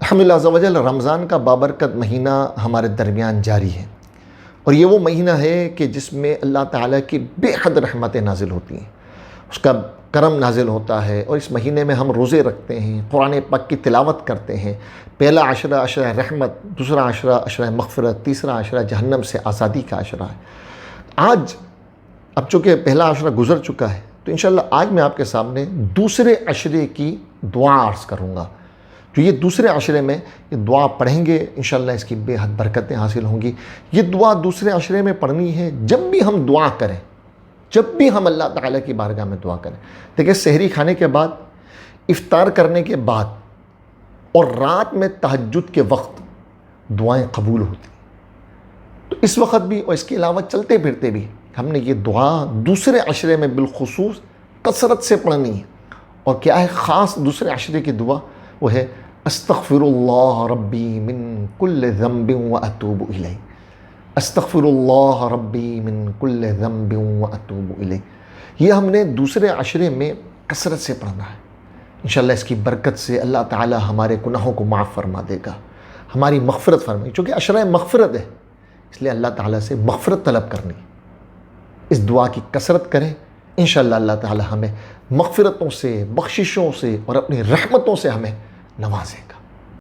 الحمدللہ عز و جل رمضان کا بابرکت مہینہ ہمارے درمیان جاری ہے، اور یہ وہ مہینہ ہے کہ جس میں اللہ تعالیٰ کی بے حد رحمتیں نازل ہوتی ہیں، اس کا کرم نازل ہوتا ہے، اور اس مہینے میں ہم روزے رکھتے ہیں، قرآن پاک کی تلاوت کرتے ہیں۔ پہلا عشرہ عشرہ رحمت، دوسرا عشرہ عشرہ مغفرت، تیسرا عشرہ جہنم سے آزادی کا عشرہ ہے۔ آج اب چونکہ پہلا عشرہ گزر چکا ہے، تو انشاءاللہ آج میں آپ کے سامنے دوسرے عشرے کی دعا عرض کروں گا۔ جو یہ دوسرے عشرے میں یہ دعا پڑھیں گے، انشاءاللہ اس کی بے حد برکتیں حاصل ہوں گی۔ یہ دعا دوسرے عشرے میں پڑھنی ہے جب بھی ہم دعا کریں، جب بھی ہم اللہ تعالیٰ کی بارگاہ میں دعا کریں۔ دیکھیں، سحری کھانے کے بعد، افطار کرنے کے بعد، اور رات میں تہجد کے وقت دعائیں قبول ہوتی ہیں۔ تو اس وقت بھی اور اس کے علاوہ چلتے پھرتے بھی ہم نے یہ دعا دوسرے عشرے میں بالخصوص کثرت سے پڑھنی ہے۔ اور کیا ہے خاص دوسرے عشرے کی دعا؟ وہ ہے استغفر اللہ ربی من کل ذنب واتوب الیہ۔ استغفر اللہ ربی من کل ذنب واتوب الیہ۔ یہ ہم نے دوسرے عشرے میں کثرت سے پڑھنا ہے۔ انشاءاللہ اس کی برکت سے اللہ تعالی ہمارے گناہوں کو معاف فرما دے گا، ہماری مغفرت فرمائے، چونکہ عشرہ مغفرت ہے، اس لیے اللہ تعالیٰ سے مغفرت طلب کرنی۔ اس دعا کی کثرت کریں، انشاءاللہ اللہ تعالی ہمیں مغفرتوں سے، بخششوں سے اور اپنی رحمتوں سے ہمیں نوازے گا۔